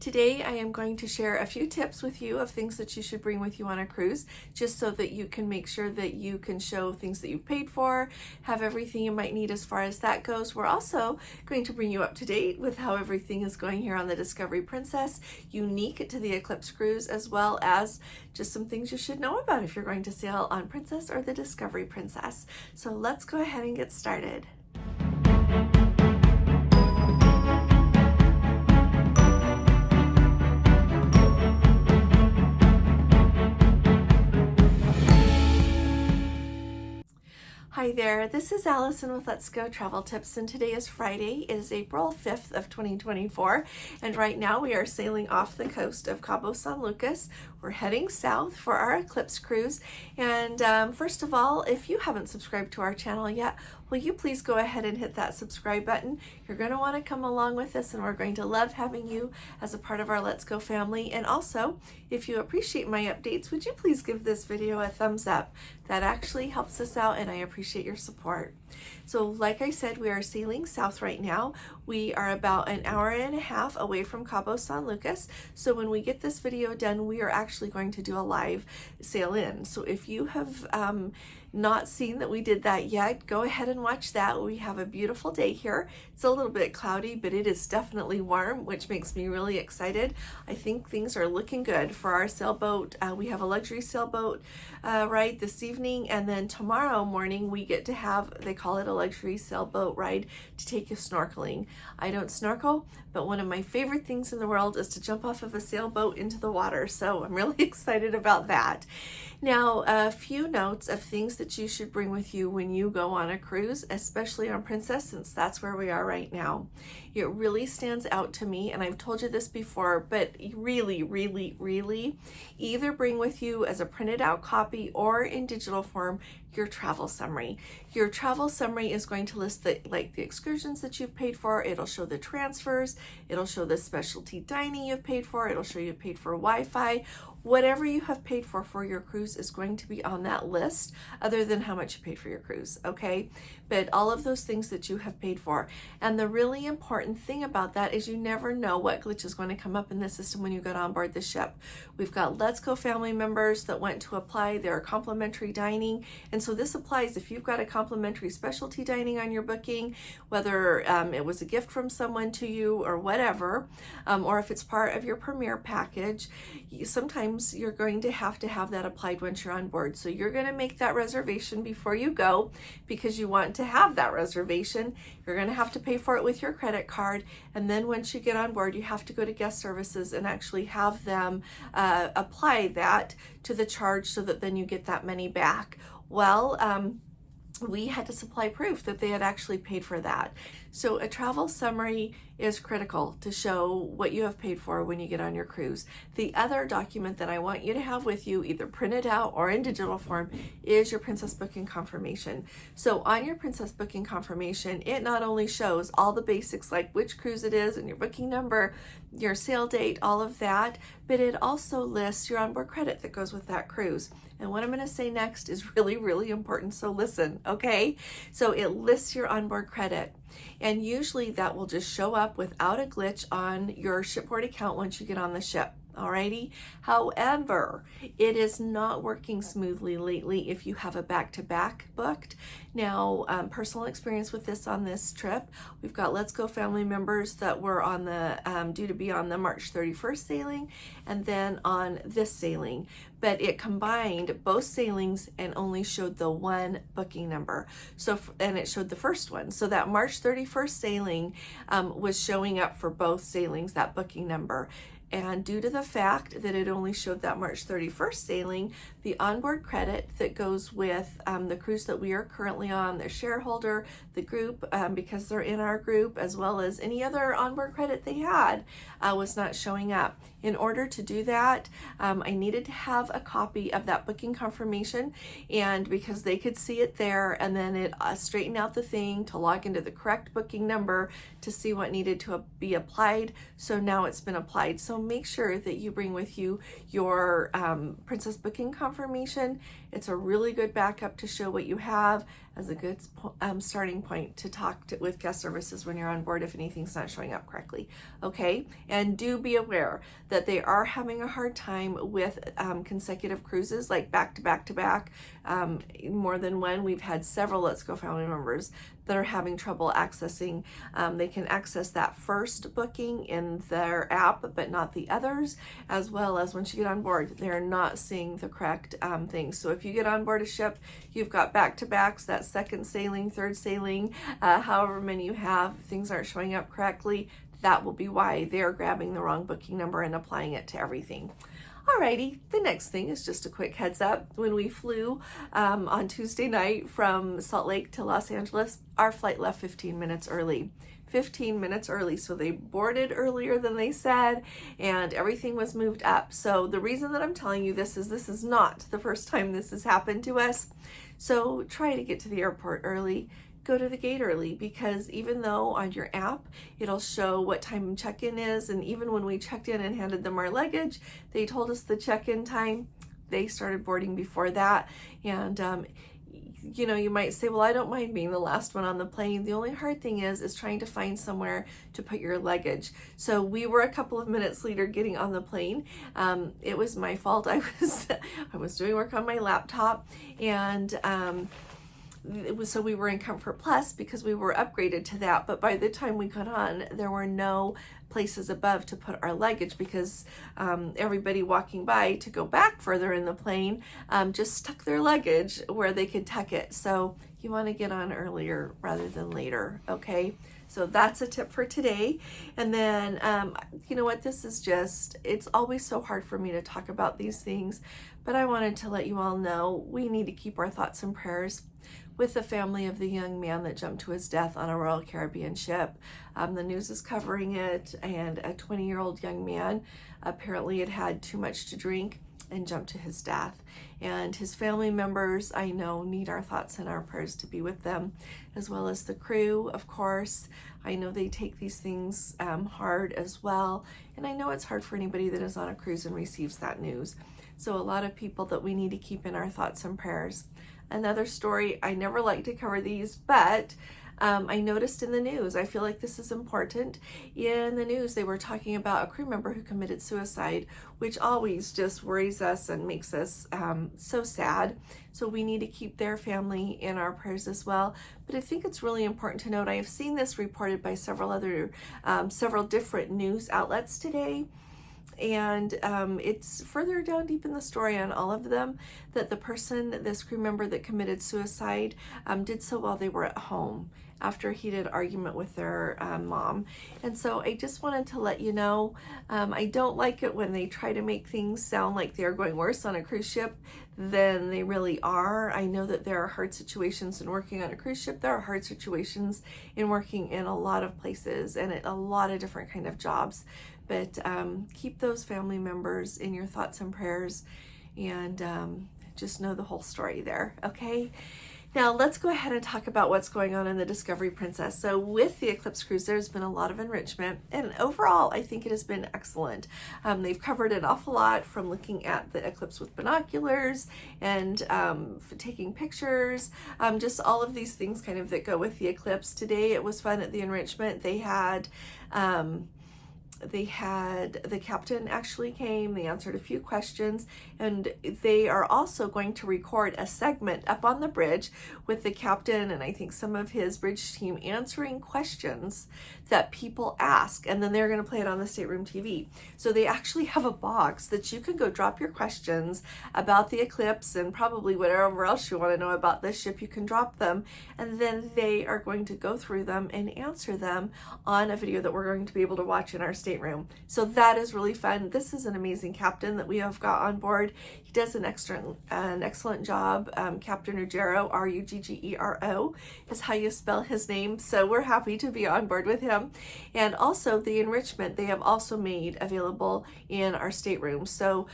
Today I am going to share a few tips with you of things that you should bring with you on a cruise, just so that you can make sure that you can show things that you've paid for, have everything you might need as far as that goes. We're also going to bring you up to date with how everything is going here on the Discovery Princess, unique to the Eclipse cruise, as well as just some things you should know about if you're going to sail on Princess or the Discovery Princess. So let's go ahead and get started. Hi there, this is Allison with Let's Go Travel Tips, and today is Friday. It is April 5th of 2024, and right now we are sailing off the coast of Cabo San Lucas. We're heading south for our Eclipse cruise, and first of all, if you haven't subscribed to our channel yet, will you please go ahead and hit that subscribe button? You're going to want to come along with us, and we're going to love having you as a part of our Let's Go family. And also, if you appreciate my updates, would you please give this video a thumbs up? That actually helps us out, and I appreciate your support. So like I said, we are sailing south right now. We are about an hour and a half away from Cabo San Lucas. So when we get this video done, we are actually going to do a live sail in. So if you have not seen that we did that yet, go ahead and watch that. We have a beautiful day here. It's a little bit cloudy, but it is definitely warm, which makes me really excited. I think things are looking good for our sailboat. We have a luxury sailboat ride this evening, and then tomorrow morning we get to have, they call it a luxury sailboat ride, to take you snorkeling. I don't snorkel, but one of my favorite things in the world is to jump off of a sailboat into the water, so I'm really excited about that. Now, a few notes of things that you should bring with you when you go on a cruise, especially on Princess, since that's where we are right now. It really stands out to me, and I've told you this before, but really, either bring with you as a printed out copy or in digital form your travel summary. Your travel summary is going to list the excursions that you've paid for. It'll show the transfers. It'll show the specialty dining you've paid for. It'll show you've paid for Wi-Fi. Whatever you have paid for your cruise is going to be on that list, other than how much you paid for your cruise, okay? But all of those things that you have paid for. And the really important thing about that is you never know what glitch is going to come up in the system when you get on board the ship. We've got Let's Go family members that went to apply their complimentary dining, and so this applies if you've got a complimentary specialty dining on your booking, whether it was a gift from someone to you or whatever, or if it's part of your premier package. Sometimes you're going to have that applied once you're on board. So you're going to make that reservation before you go, because you want to have that reservation. You're going to have to pay for it with your credit card, and then once you get on board, you have to go to guest services and actually have them apply that to the charge, so that then you get that money back. Well, we had to supply proof that they had actually paid for that. So a travel summary is critical to show what you have paid for when you get on your cruise. The other document that I want you to have with you, either printed out or in digital form, is your Princess booking confirmation. So on your Princess booking confirmation, it not only shows all the basics like which cruise it is and your booking number, your sail date, all of that, but it also lists your onboard credit that goes with that cruise. And what I'm going to say next is really important, so listen, okay? So it lists your onboard credit, and usually that will just show up without a glitch on your shipboard account once you get on the ship. Alrighty. However, it is not working smoothly lately if you have a back-to-back booked. Now, personal experience with this on this trip, we've got Let's Go family members that were on the due to be on the March 31st sailing, and then on this sailing, but it combined both sailings and only showed the one booking number. So, and it showed the first one. So that March 31st sailing was showing up for both sailings, that booking number. And due to the fact that it only showed that March 31st sailing, the onboard credit that goes with the cruise that we are currently on, the shareholder, the group, because they're in our group, as well as any other onboard credit they had, was not showing up. In order to do that, I needed to have a copy of that booking confirmation, and because they could see it there, and then it straightened out the thing to log into the correct booking number to see what needed to be applied. So now it's been applied. So make sure that you bring with you your Princess booking confirmation. It's a really good backup to show what you have, as a good starting point to talk with guest services when you're on board if anything's not showing up correctly. Okay, and do be aware that they are having a hard time with consecutive cruises, like back to back to back, more than one. We've had several Let's Go family members that are having trouble accessing. They can access that first booking in their app, but not the others, as well as once you get on board, they're not seeing the correct things. So if you get on board a ship, you've got back-to-backs, that second sailing, third sailing, however many you have, things aren't showing up correctly, that will be why they're grabbing the wrong booking number and applying it to everything. Alrighty, the next thing is just a quick heads up. When we flew on Tuesday night from Salt Lake to Los Angeles, our flight left 15 minutes early. 15 minutes early, so they boarded earlier than they said, and everything was moved up. So the reason that I'm telling you this is not the first time this has happened to us. So try to get to the airport early. Go to the gate early, because even though on your app it'll show what time check-in is, and even when we checked in and handed them our luggage, they told us the check-in time, they started boarding before that. And you know, you might say, well, I don't mind being the last one on the plane. The only hard thing is trying to find somewhere to put your luggage. So we were a couple of minutes later getting on the plane. It was my fault. I was doing work on my laptop, and so we were in Comfort Plus because we were upgraded to that. But by the time we got on, there were no places above to put our luggage, because everybody walking by to go back further in the plane just stuck their luggage where they could tuck it. So you want to get on earlier rather than later, okay? So that's a tip for today. And then, you know what, this is just, it's always so hard for me to talk about these things, but I wanted to let you all know we need to keep our thoughts and prayers with the family of the young man that jumped to his death on a Royal Caribbean ship. The news is covering it, and a 20-year-old young man apparently had too much to drink and jumped to his death. And his family members, I know, need our thoughts and our prayers to be with them, as well as the crew, of course. I know they take these things hard as well, and I know it's hard for anybody that is on a cruise and receives that news. So a lot of people that we need to keep in our thoughts and prayers. Another story, I never like to cover these, but I noticed in the news, I feel like this is important. In the news, they were talking about a crew member who committed suicide, which always just worries us and makes us so sad. So we need to keep their family in our prayers as well. But I think it's really important to note, I have seen this reported by several different news outlets today. And it's further down deep in the story on all of them that the person, this crew member that committed suicide, did so while they were at home after a heated argument with their mom. And so I just wanted to let you know, I don't like it when they try to make things sound like they're going worse on a cruise ship than they really are. I know that there are hard situations in working on a cruise ship. There are hard situations in working in a lot of places and at a lot of different kind of jobs. But keep those family members in your thoughts and prayers, and just know the whole story there, okay? Now let's go ahead and talk about what's going on in the Discovery Princess. So with the Eclipse cruise, there's been a lot of enrichment, and overall I think it has been excellent. They've covered an awful lot, from looking at the eclipse with binoculars and taking pictures, just all of these things kind of that go with the eclipse. Today it was fun at the enrichment. They had the captain actually came, they answered a few questions, and they are also going to record a segment up on the bridge with the captain and I think some of his bridge team answering questions that people ask, and then they're going to play it on the stateroom TV. So they actually have a box that you can go drop your questions about the eclipse and probably whatever else you want to know about this ship. You can drop them, and then they are going to go through them and answer them on a video that we're going to be able to watch in our stateroom. So that is really fun. This is an amazing captain that we have got on board. He does an excellent job. Captain Ruggiero, Ruggero is how you spell his name. So we're happy to be on board with him. And also the enrichment, they have also made available in our stateroom. So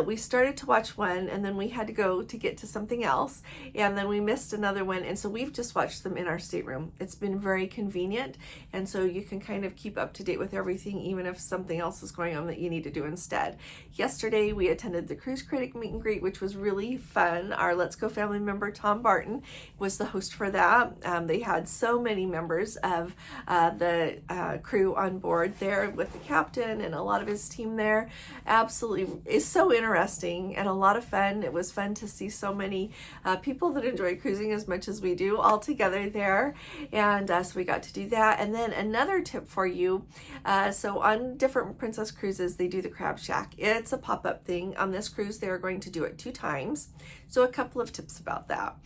we started to watch one, and then we had to go to get to something else, and then we missed another one. And so we've just watched them in our stateroom. It's been very convenient. And so you can kind of keep up to date with everything even if something else is going on that you need to do instead. Yesterday, we attended the Cruise Critic meet and greet, which was really fun. Our Let's Go family member, Tom Barton, was the host for that. They had so many members of the crew on board there with the captain and a lot of his team there. Absolutely is so interesting and a lot of fun. It was fun to see so many people that enjoy cruising as much as we do all together there. And so we got to do that. And then another tip for you. So on different Princess cruises, they do the Crab Shack. It's a pop-up thing. On this cruise, they're going to do it 2 times. So a couple of tips about that.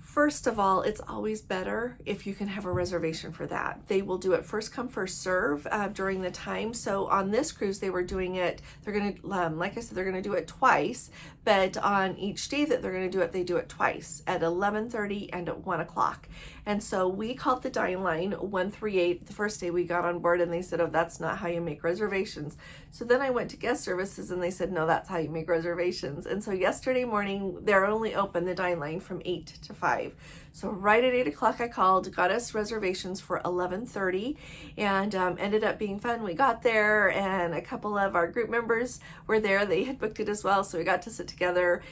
First of all, it's always better if you can have a reservation for that. They will do it first come, first serve during the time. So on this cruise, they were doing it, they're going to, like I said, they're going to do it twice, but on each day that they're going to do it, they do it twice at 11:30 and at 1 o'clock. And so we called the dine line 138 the first day we got on board, and they said, oh, that's not how you make reservations. So then I went to guest services and they said, no, that's how you make reservations. And so yesterday morning, they're only open, the dine line, from 8 to 5. So right at 8 o'clock I called, got us reservations for 11:30, and ended up being fun. We got there and a couple of our group members were there. They had booked it as well, so we got to sit together,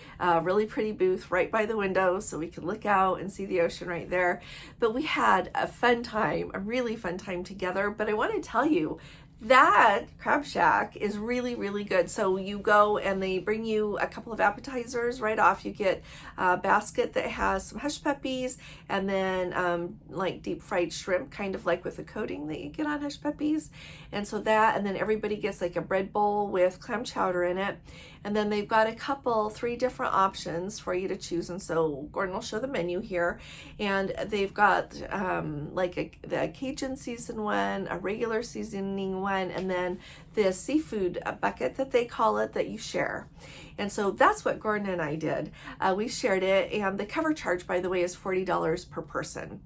really pretty booth right by the window so we could look out and see the ocean right there. But we had a fun time, a really fun time together. But I want to tell you, that Crab Shack is really, really good. So you go and they bring you a couple of appetizers right off. You get a basket that has some hush puppies and then like deep fried shrimp, kind of like with the coating that you get on hush puppies. And so that, and then everybody gets like a bread bowl with clam chowder in it. And then they've got a 3 different options for you to choose. And so Gordon will show the menu here. And they've got the Cajun season one, a regular seasoning one, and then the seafood bucket that they call it that you share. And so that's what Gordon and I did. We shared it, and the cover charge, by the way, is $40 per person.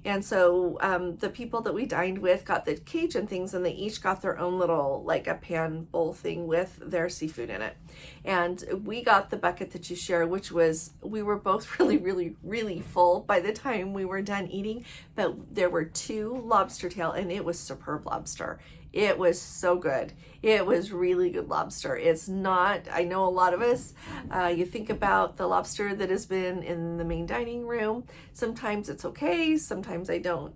And so the people that we dined with got the Cajun things, and they each got their own little, like a pan bowl thing with their seafood in it. And we got the bucket that you share, which was, we were both really, really, really full by the time we were done eating, but there were 2 lobster tail, and it was superb lobster. It was so good. It was really good lobster. It's not, I know a lot of us, you think about the lobster that has been in the main dining room. Sometimes it's okay. Sometimes I don't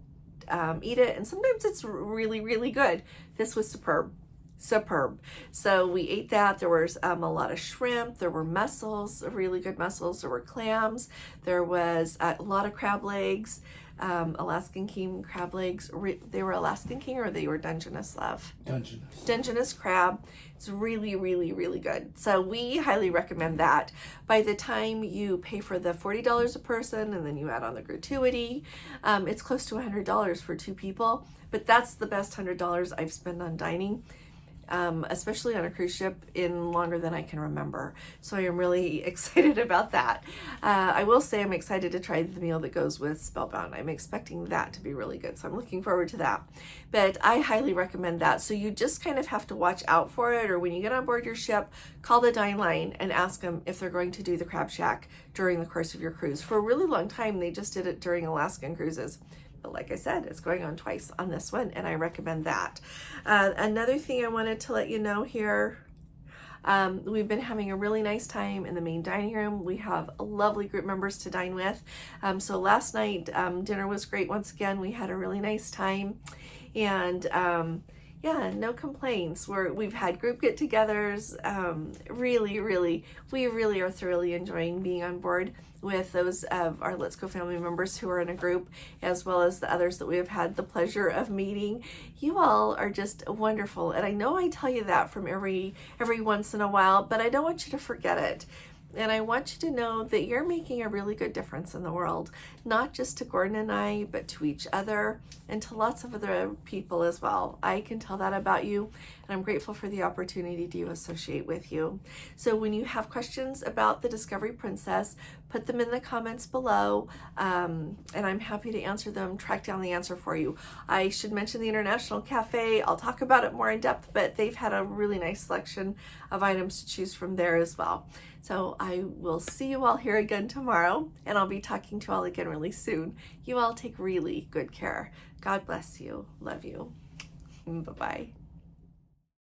eat it. And sometimes it's really, really good. This was superb. So we ate that. There was a lot of shrimp. There were mussels, really good mussels. There were clams. There was a lot of crab legs. Alaskan king crab legs. They were Alaskan king or they were Dungeness, love? Dungeness crab. It's really, really, really good. So we highly recommend that. By the time you pay for the $40 a person and then you add on the gratuity, it's close to $100 for 2 people. But that's the best $100 I've spent on dining. Especially on a cruise ship, in longer than I can remember. So I am really excited about that. I will say I'm excited to try the meal that goes with Spellbound. I'm expecting that to be really good. So I'm looking forward to that. But I highly recommend that. So you just kind of have to watch out for it, or when you get on board your ship, call the dine line and ask them if they're going to do the Crab Shack during the course of your cruise. For a really long time, they just did it during Alaskan cruises. But like I said, it's going on twice on this one, and I recommend that. Another thing I wanted to let you know here, we've been having a really nice time in the main dining room. We have lovely group members to dine with. So last night, dinner was great once again. We had a really nice time, and yeah, no complaints. We've had group get-togethers. We really are thoroughly enjoying being on board with those of our Let's Go family members who are in a group, as well as the others that we have had the pleasure of meeting. You all are just wonderful, and I know I tell you that from every once in a while, but I don't want you to forget it. And I want you to know that you're making a really good difference in the world, not just to Gordon and I, but to each other and to lots of other people as well. I can tell that about you, and I'm grateful for the opportunity to associate with you. So when you have questions about the Discovery Princess, put them in the comments below, and I'm happy to answer them, track down the answer for you. I should mention the International Cafe. I'll talk about it more in depth, but they've had a really nice selection of items to choose from there as well. So I will see you all here again tomorrow, and I'll be talking to you all again really soon. You all take really good care. God bless you. Love you. Bye-bye.